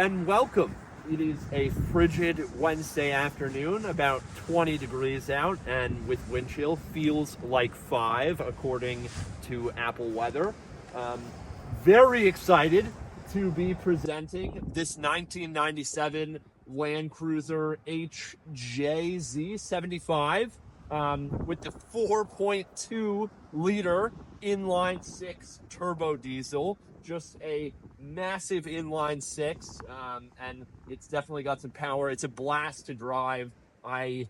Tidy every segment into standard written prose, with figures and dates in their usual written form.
and welcome. It is a frigid Wednesday afternoon, about 20 degrees out, and with wind chill feels like 5 according to Apple Weather. Very excited to be presenting this 1997 Land Cruiser HZJ75 with the 4.2 liter inline 6 turbo diesel. Just a massive inline 6, and it's definitely got some power. It's a blast to drive. I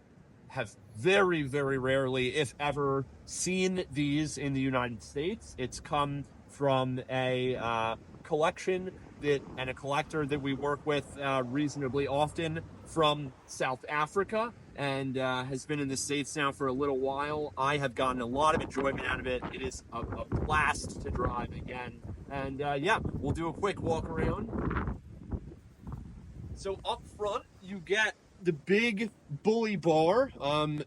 have very, very rarely, if ever, seen these in the United States. It's come from a collection and a collector that we work with reasonably often from South Africa, and has been in the States now for a little while. I have gotten a lot of enjoyment out of it. It is a blast to drive again. And yeah, we'll do a quick walk around. So up front, you get the big bully bar,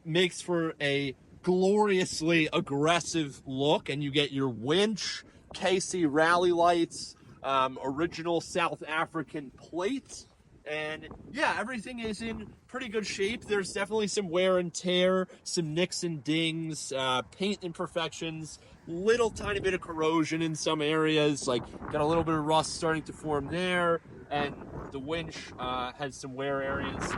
makes for a gloriously aggressive look, and you get your winch, KC rally lights, original South African plates. And yeah, everything is in pretty good shape. There's definitely some wear and tear, some nicks and dings, paint imperfections, little tiny bit of corrosion in some areas, like got a little bit of rust starting to form there, and the winch has some wear areas. Winds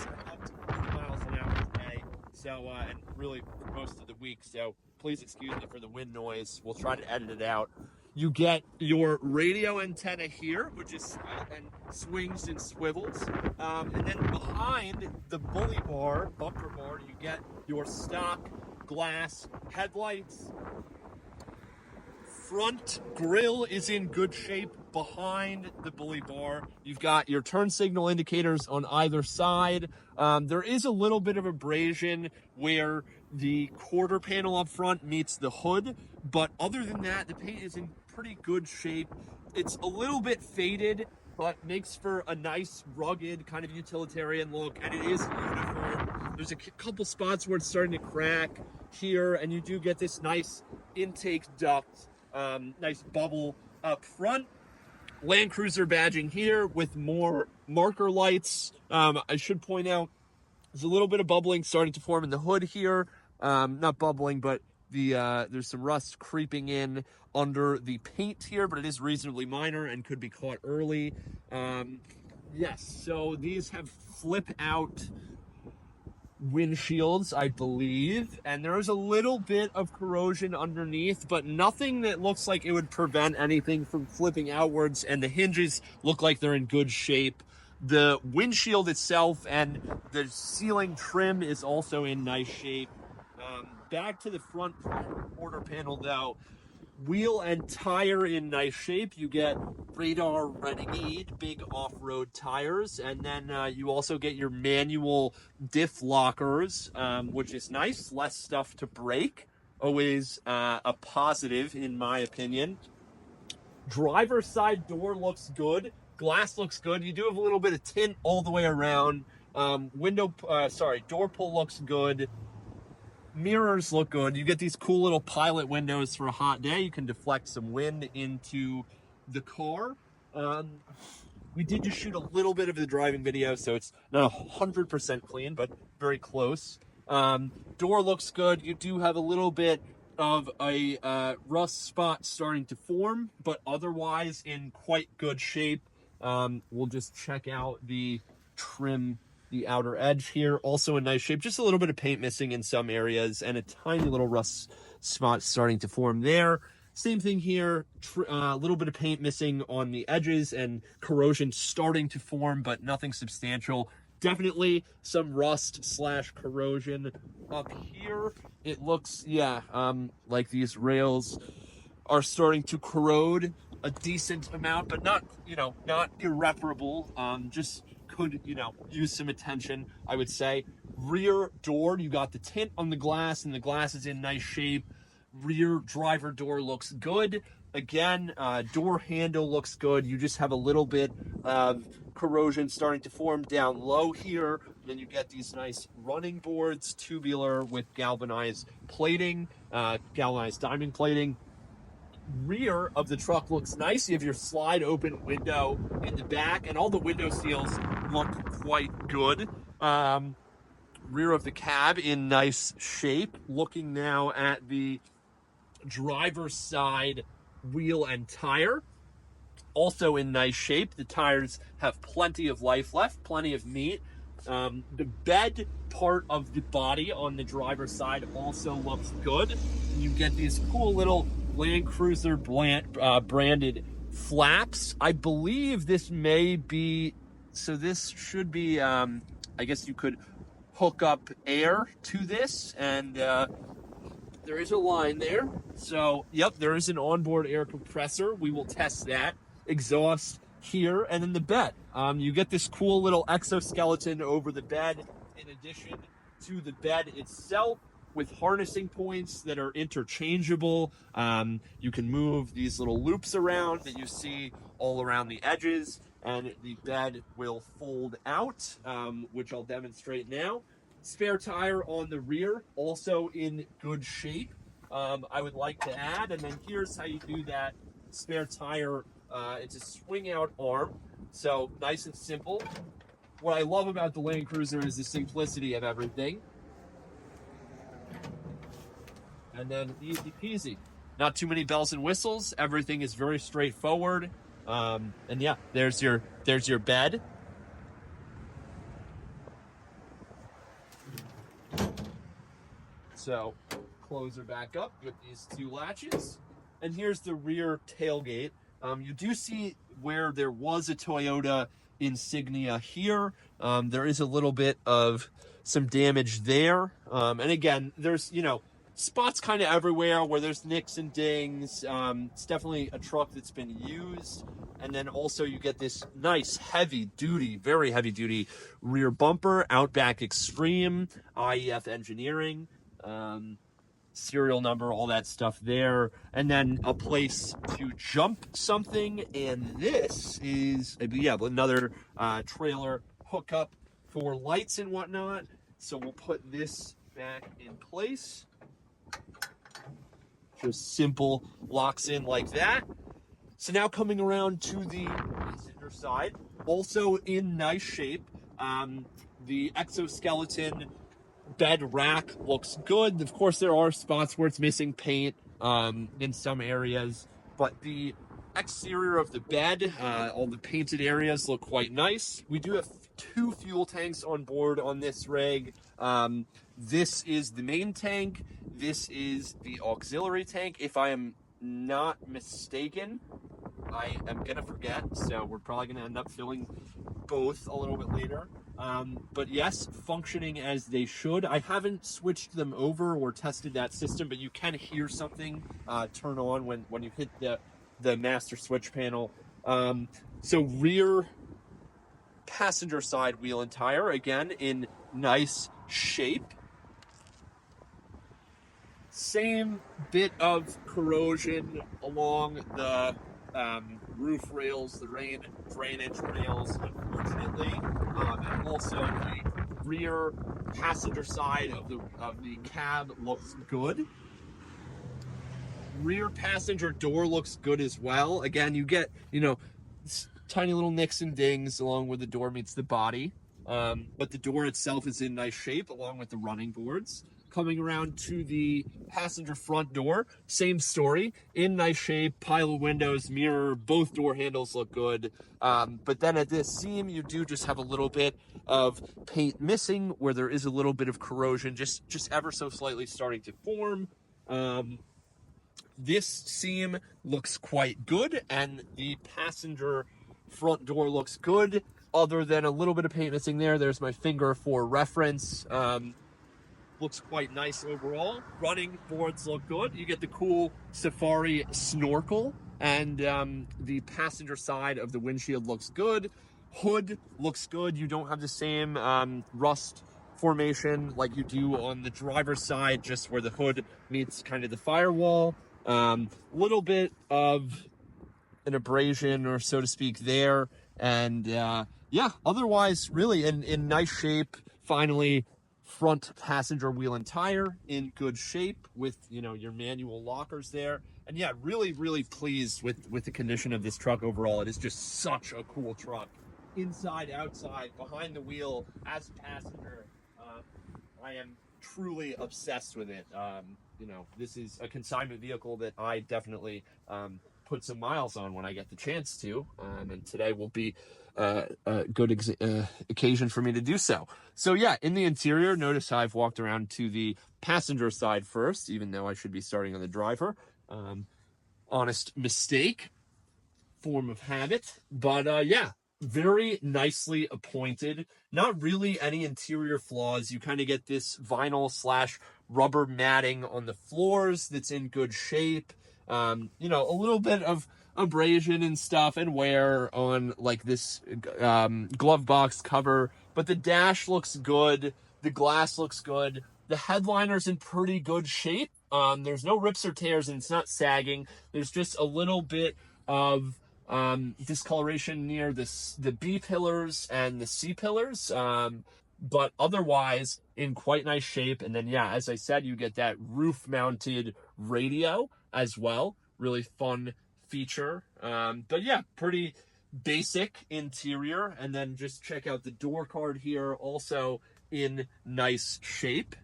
are up to 40 miles an hour today, so and really for most of the week, so please excuse me for the wind noise. We'll try to edit it out. You get your radio antenna here, which is and swings and swivels. And then behind the bully bar, bumper bar, you get your stock glass headlights. Front grille is in good shape behind the bully bar. You've got your turn signal indicators on either side. There is a little bit of abrasion where the quarter panel up front meets the hood, but other than that, the paint is in pretty good shape. It's a little bit faded, but makes for a nice, rugged, kind of utilitarian look, and it is uniform. There's a couple spots where it's starting to crack here, and you do get this nice intake duct, nice bubble up front. Land Cruiser badging here with more marker lights. I should point out there's a little bit of bubbling starting to form in the hood here. Not bubbling, but there's some rust creeping in under the paint here, but it is reasonably minor and could be caught early. Yes, so these have flip out windshields, I believe, and there is a little bit of corrosion underneath, but nothing that looks like it would prevent anything from flipping outwards, and the hinges look like they're in good shape. The windshield itself and the ceiling trim is also in nice shape. Back to the front quarter panel though, wheel and tire in nice shape. You get Radar Renegade big off-road tires, and then you also get your manual diff lockers, which is nice. Less stuff to break, always a positive in my opinion. Driver's side door looks good. Glass looks good. You do have a little bit of tint all the way around. Door pull looks good. Mirrors look good. You get these cool little pilot windows for a hot day. You can deflect some wind into the car. We did just shoot a little bit of the driving video, so it's not 100% clean, but very close. Door looks good. You do have a little bit of a rust spot starting to form, but otherwise in quite good shape. We'll just check out the trim, the outer edge here, also in nice shape. Just a little bit of paint missing in some areas and a tiny little rust spot starting to form there. Same thing here, a little bit of paint missing on the edges and corrosion starting to form, but nothing substantial. Definitely some rust / corrosion up here. It looks, like these rails are starting to corrode a decent amount, but not irreparable. Just could, use some attention, I would say. Rear door, you got the tint on the glass, and the glass is in nice shape. Rear driver door looks good. Again, door handle looks good. You just have a little bit of corrosion starting to form down low here. Then you get these nice running boards, tubular with galvanized plating, galvanized diamond plating. rear of the truck looks nice. You have your slide open window in the back, and all the window seals look quite good. Rear of the cab in nice shape. Looking now at the driver's side wheel and tire, also in nice shape. The tires have plenty of life left, plenty of meat. The bed part of the body on the driver's side also looks good. You get these cool little Land Cruiser branded flaps. I believe this may be, so this should be, I guess you could hook up air to this, and there is a line there. So, yep, there is an onboard air compressor. We will test that. Exhaust here, and then the bed. You get this cool little exoskeleton over the bed in addition to the bed itself, with harnessing points that are interchangeable. You can move these little loops around that you see all around the edges, and the bed will fold out, which I'll demonstrate now. Spare tire on the rear, also in good shape. I would like to add, and then here's how you do that spare tire. It's a swing out arm, so nice and simple. What I love about the Land Cruiser is the simplicity of everything. And then easy peasy. Not too many bells and whistles. Everything is very straightforward. And yeah, there's your bed. So close her back up with these two latches. And here's the rear tailgate. You do see where there was a Toyota insignia here. There is a little bit of some damage there. And again, there's, spots kind of everywhere where there's nicks and dings. It's definitely a truck that's been used. And then also you get this nice very heavy duty rear bumper, Outback Extreme, IEF Engineering, serial number, all that stuff there. And then a place to jump something. And this is, another trailer hookup for lights and whatnot. So we'll put this back in place. Just simple locks in like that. So now coming around to the passenger side, also in nice shape. The exoskeleton bed rack looks good. Of course, there are spots where it's missing paint in some areas, but the exterior of the bed, all the painted areas look quite nice. We do have 2 fuel tanks on board on this rig. This is the main tank. This is the auxiliary tank. If I am not mistaken, I am gonna forget, so we're probably gonna end up filling both a little bit later. But yes, functioning as they should. I haven't switched them over or tested that system, but you can hear something turn on when you hit the master switch panel. So rear passenger side wheel and tire, again, in nice shape. Same bit of corrosion along the roof rails, the rain drainage rails, unfortunately, and also the rear passenger side of the cab looks good. Rear passenger door looks good as well. Again, you get tiny little nicks and dings along where the door meets the body, but the door itself is in nice shape along with the running boards. Coming around to the passenger front door, same story, in nice shape, pile of windows, mirror, both door handles look good. But then at this seam, you do just have a little bit of paint missing where there is a little bit of corrosion, just ever so slightly starting to form. This seam looks quite good, and the passenger front door looks good, other than a little bit of paint missing there. There's my finger for reference. Looks quite nice overall. Running boards look good. You get the cool Safari snorkel, and the passenger side of the windshield looks good. Hood looks good. You don't have the same rust formation like you do on the driver's side, just where the hood meets kind of the firewall. Little bit of an abrasion, or so to speak, there. And yeah, otherwise really in nice shape. Finally front passenger wheel and tire in good shape with, you know, your manual lockers there. And yeah, really, really pleased with the condition of this truck overall. It is just such a cool truck. Inside, outside, behind the wheel, as a passenger, I am truly obsessed with it. You know, this is a consignment vehicle that I definitely put some miles on when I get the chance to, and today will be a good occasion for me to do so. So yeah, in the interior, notice how I've walked around to the passenger side first, even though I should be starting on the driver. Honest mistake, form of habit, but yeah, very nicely appointed. Not really any interior flaws. You kind of get this vinyl slash rubber matting on the floors that's in good shape. You know, a little bit of abrasion and stuff and wear on like this glove box cover, but the dash looks good. The glass looks good. The headliner's in pretty good shape. There's no rips or tears and it's not sagging. There's just a little bit of discoloration near the B pillars and the C pillars, but otherwise in quite nice shape. And then yeah, as I said, you get that roof mounted radio as well, really fun feature. But yeah, pretty basic interior. And then just check out the door card here, also in nice shape.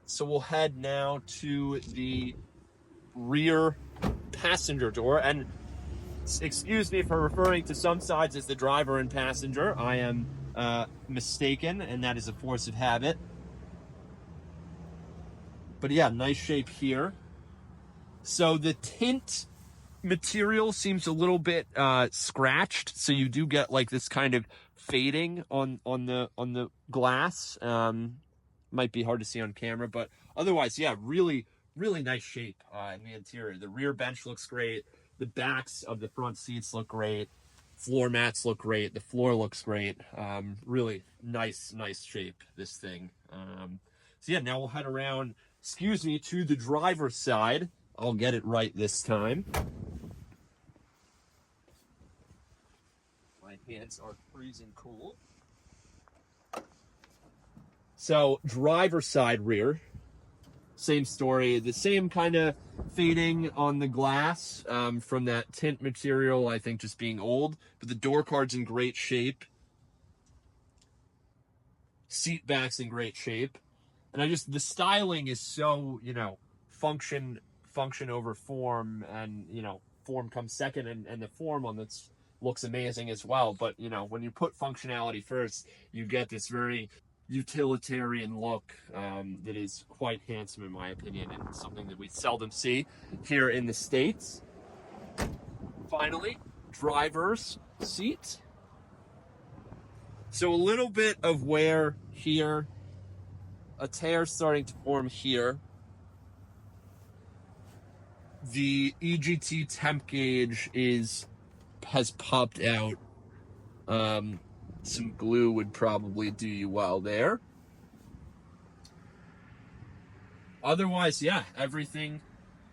So we'll head now to the rear passenger door, and excuse me for referring to some sides as the driver and passenger. I am mistaken, and that is a force of habit. But yeah, nice shape here. So the tint material seems a little bit scratched, so you do get like this kind of fading on the glass. Might be hard to see on camera, but otherwise, yeah, really nice shape in the interior. The rear bench looks great. The backs of the front seats look great. Floor mats look great. The floor looks great. Really nice shape, this thing. So yeah, now we'll head around, excuse me, to the driver's side. I'll get it right this time. My hands are freezing cold. So driver's side rear, same story, the same kind of fading on the glass from that tint material, I think just being old, but the door card's in great shape. Seat back's in great shape. And the styling is so, you know, function over form, and, you know, form comes second, and the form on this looks amazing as well. But, you know, when you put functionality first, you get this very utilitarian look that is quite handsome in my opinion, and something that we seldom see here in the States. Finally, driver's seat. So a little bit of wear here, a tear starting to form here. The EGT temp gauge has popped out. Some glue would probably do you well there. Otherwise, yeah, everything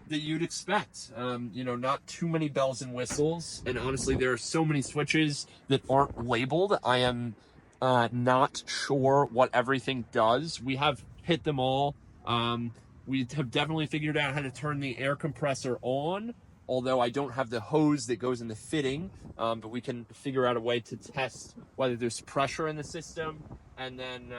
that you'd expect. You know, not too many bells and whistles. And honestly, there are so many switches that aren't labeled. I am not sure what everything does. We have hit them all. We have definitely figured out how to turn the air compressor on, although I don't have the hose that goes in the fitting, but we can figure out a way to test whether there's pressure in the system. And then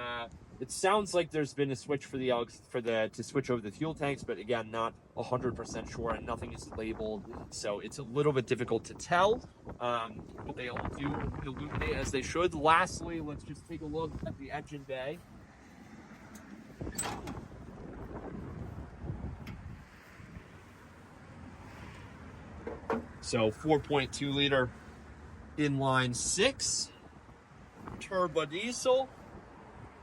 it sounds like there's been a switch to switch over the fuel tanks, but again, not 100% sure, and nothing is labeled, so it's a little bit difficult to tell. But they all do illuminate as they should. Lastly, let's just take a look at the engine bay. So 4.2 liter inline six, turbo diesel,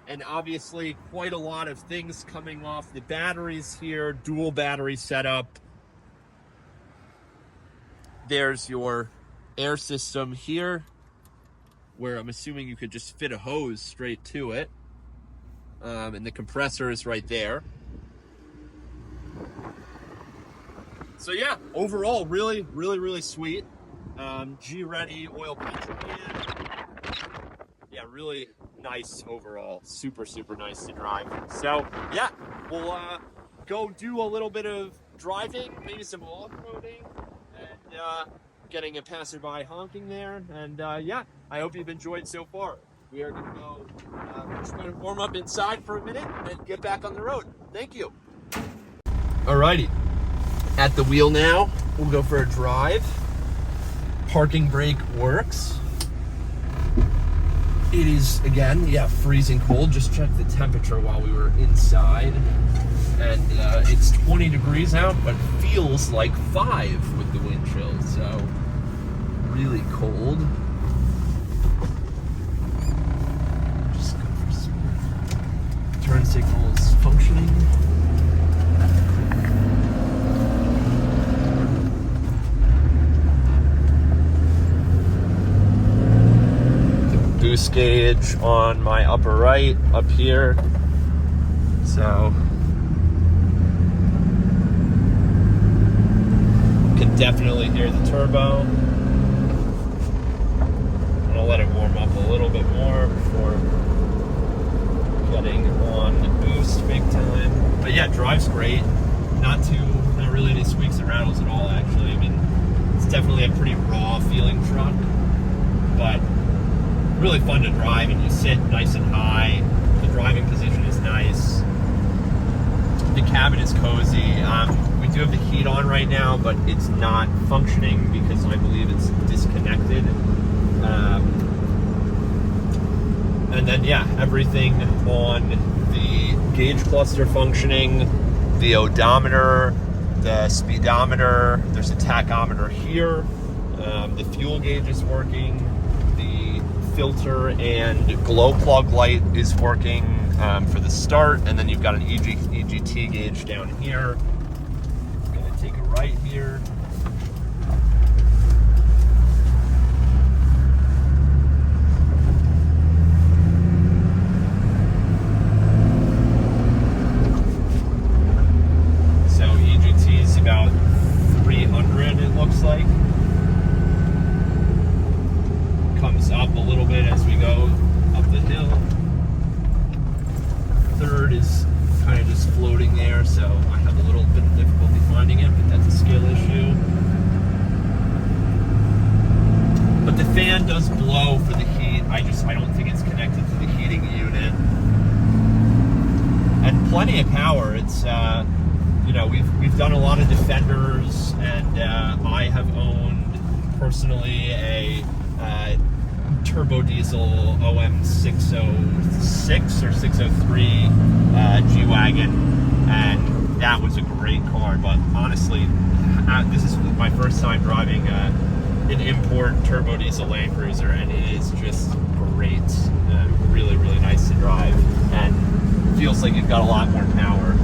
and obviously quite a lot of things coming off the batteries here, dual battery setup. There's your air system here, where I'm assuming you could just fit a hose straight to it. And the compressor is right there. So yeah, overall, really sweet. G-ready oil pressure can. Yeah, really nice overall. Super, super nice to drive. So yeah, we'll go do a little bit of driving, maybe some off-roading, and getting a passerby honking there. And yeah, I hope you've enjoyed so far. We are going to go just going to warm up inside for a minute and get back on the road. Thank you. Alrighty, at the wheel now. We'll go for a drive. Parking brake works. It is, again, yeah, freezing cold. Just checked the temperature while we were inside. And it's 20 degrees out, but feels like 5 with the wind chill. So, really cold. Just go for some turn signals functioning. Boost gauge on my upper right up here, so can definitely hear the turbo. I'm gonna let it warm up a little bit more before getting on the boost big time. But yeah, drives great. Not really any squeaks and rattles at all, actually. I mean, it's definitely a pretty raw feeling truck, but really fun to drive, and you sit nice and high. The driving position is nice. The cabin is cozy. We do have the heat on right now, but it's not functioning because I believe it's disconnected. And then yeah, everything on the gauge cluster functioning, the odometer, the speedometer, there's a tachometer here, the fuel gauge is working, the filter and glow plug light is working for the start, and then you've got an EGT gauge down here. I'm gonna take a right here. So EGT is about 300, it looks like. Comes up a little bit as we go up the hill. Third is kind of just floating there, so I have a little bit of difficulty finding it, but that's a skill issue. But the fan does blow for the heat. I don't think it's connected to the heating unit. And plenty of power. It's we've done a lot of Defenders, and I have owned personally a turbo diesel OM606 or 603 G-Wagon, and that was a great car. But honestly, this is my first time driving an import turbo diesel Land Cruiser, and it is just great. Really, really nice to drive, and feels like it got a lot more power.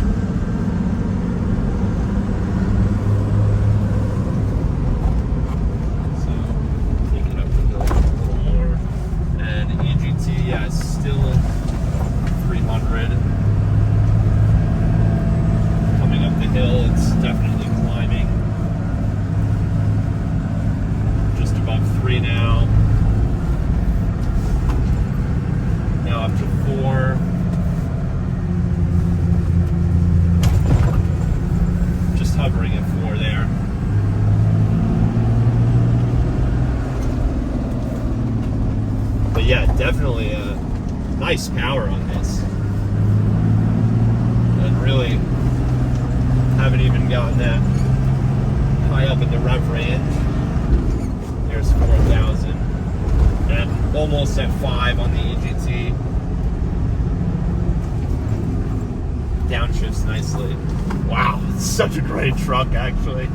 Yeah, it's still 300. Coming up the hill, it's definitely climbing. Just above 3 now. Now up to 4. Just hovering at 4 there. But yeah, definitely a nice power on this. And really haven't even gotten that high up in the rev range. There's 4,000. And almost at 5 on the EGT. Downshifts nicely. Wow, it's such a great truck, actually.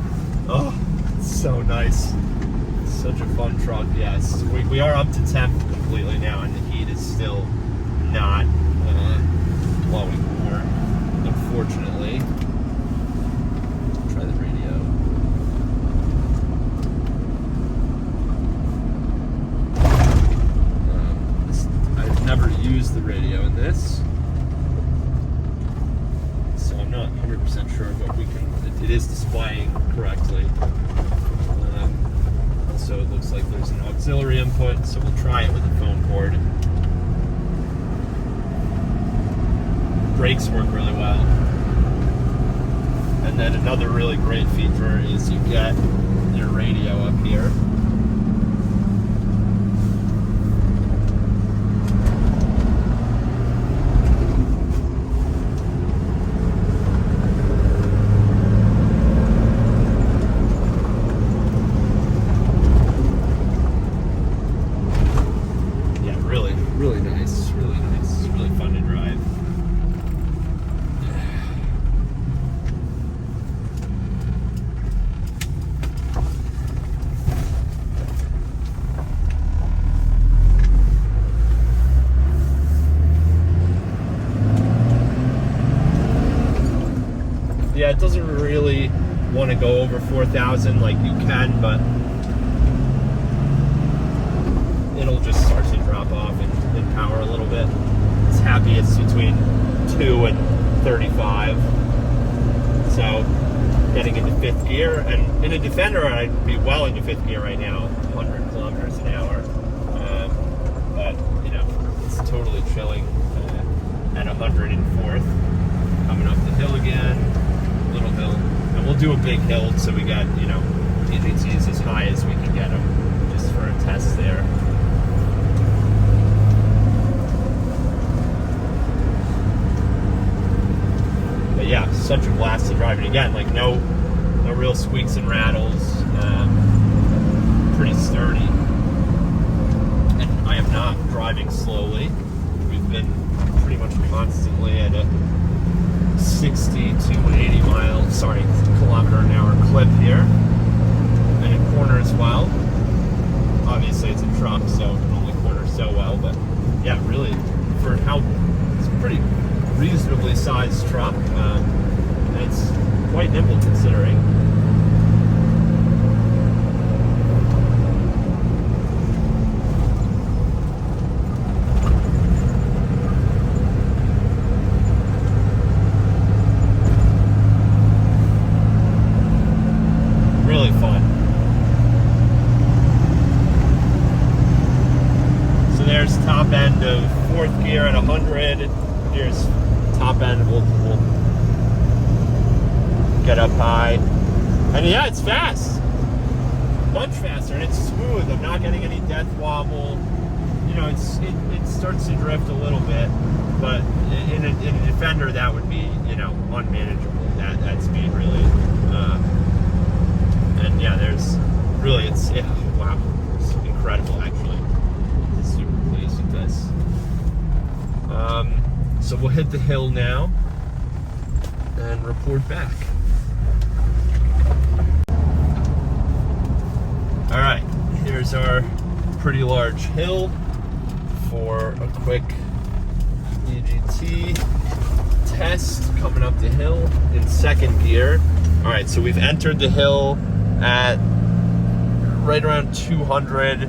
Oh, it's so nice. Such a fun truck. Yes, we are up to temp completely now, and the heat is still not blowing more, unfortunately. Try the radio. I've never used the radio in this, so I'm not 100% sure, but it is displaying correctly. So it looks like there's an auxiliary input, so we'll try it with a phone cord. brakes work really well. And then another really great feature is you get your radio up here. Really nice, really nice. It's really fun to drive. Yeah, it doesn't really want to go over 4,000 like you can, but it'll just start to drop off in power a little bit. It's happiest between 2 and 35. So getting into 5th gear, and in a Defender I'd be well into 5th gear right now, 100 kilometers an hour. But you know, it's totally chilling at 104th. Coming up the hill again, little hill, and we'll do a big hill, so we got, you know, EGTs as high as we can get them, just for a test there. Yeah, such a blast to drive it again. Like no real squeaks and rattles. Pretty sturdy. And I am not driving slowly. We've been pretty much constantly at a 60 to 80 kilometer an hour clip here. And in corner as well. Obviously it's a truck, so it can only corner so well. But yeah, really, for how it's pretty reasonably sized truck, and it's quite nimble considering. Really fun. So there's top end of 4th gear at 100. Here's top end, we'll get up high, and yeah, it's fast, much faster, and it's smooth. I'm not getting any death wobble. You know, it starts to drift a little bit, but in a Defender that would be, you know, unmanageable, that speed really. And yeah, there's really, wow, it's incredible actually. I'm super pleased with this. So we'll hit the hill now and report back. All right, here's our pretty large hill for a quick EGT test coming up the hill in 2nd gear. All right, so we've entered the hill at right around 200,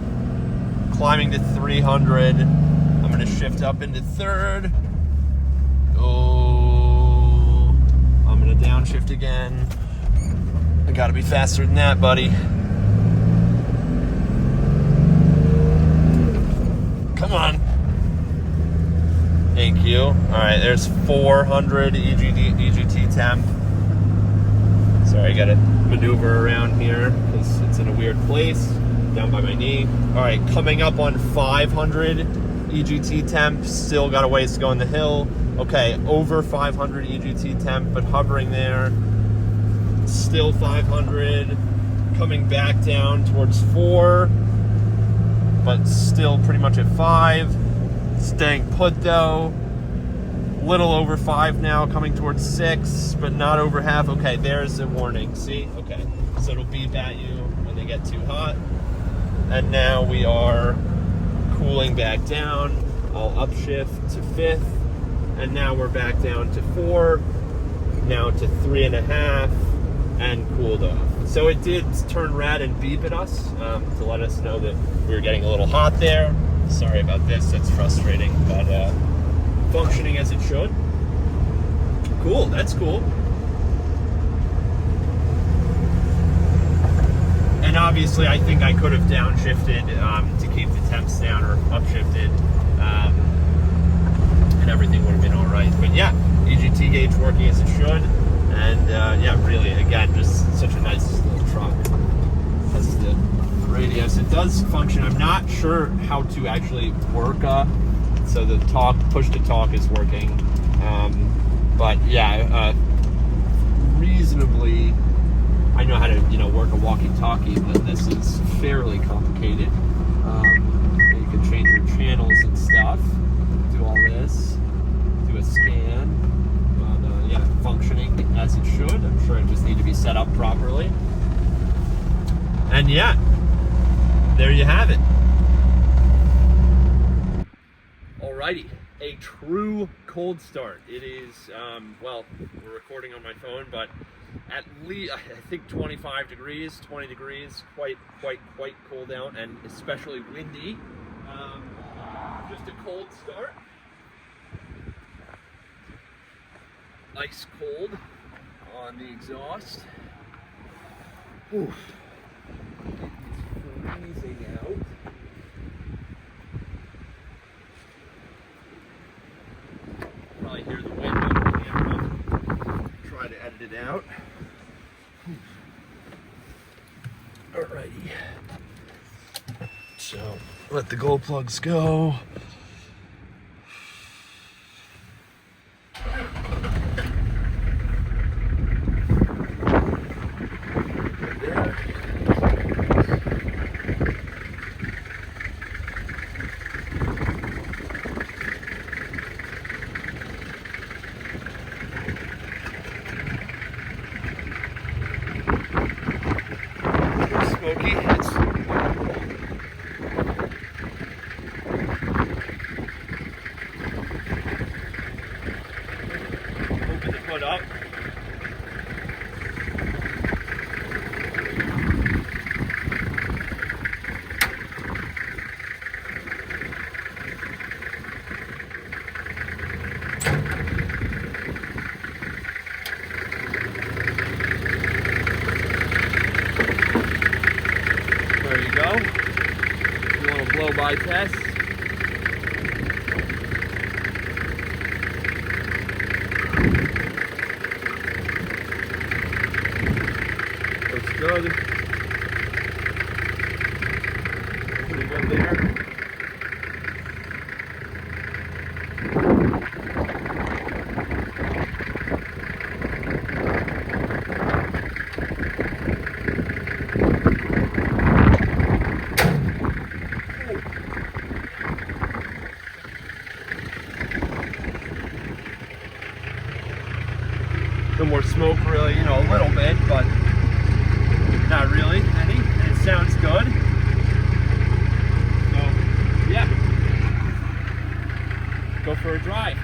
climbing to 300. I'm gonna shift up into 3rd. Oh, I'm gonna downshift again. I gotta be faster than that, buddy. Come on. Thank you. All right, there's 400 EGT temp. Sorry, I gotta maneuver around here because it's in a weird place, down by my knee. All right, coming up on 500 EGT temp. Still got a ways to go in the hill. Okay, over 500 EGT temp, but hovering there. Still 500. Coming back down towards 4, but still pretty much at 5. Staying put though. Little over 5 now, coming towards 6, but not over half. Okay, there's a warning. See? Okay, so it'll beep at you when they get too hot. And now we are cooling back down. I'll upshift to 5th. And now we're back down to 4, now to 3.5, and cooled off. So it did turn red and beep at us to let us know that we were getting a little hot there. Sorry about this, that's frustrating, but functioning as it should. Cool, that's cool. And obviously I think I could have downshifted to keep the temps down, or upshifted. And everything would have been all right. But yeah, CD gauge working as it should. And yeah, really, again, just such a nice little truck. That's the radius. It does function. I'm not sure how to actually work. So the push to talk is working. But yeah, reasonably, I know how to work a walkie-talkie, but this is fairly complicated. You can change your channels and stuff. Do all this. Do a scan. But yeah, functioning as it should. I'm sure it just need to be set up properly. And yeah, there you have it. Alrighty, a true cold start. It is, well, we're recording on my phone, but at least, I think 25 degrees, 20 degrees, quite cold out, and especially windy. Just a cold start. Ice cold on the exhaust. Oof. It's freezing out. Probably hear the wind on the camera. Try to edit it out. Alrighty. So let the glow plugs go. Smoky. It's open the hood up. There you go. A little blow-by test. Looks good. Pretty good there. No more smoke, really, a little bit, but not really any. It sounds good. So, yeah. Go for a drive.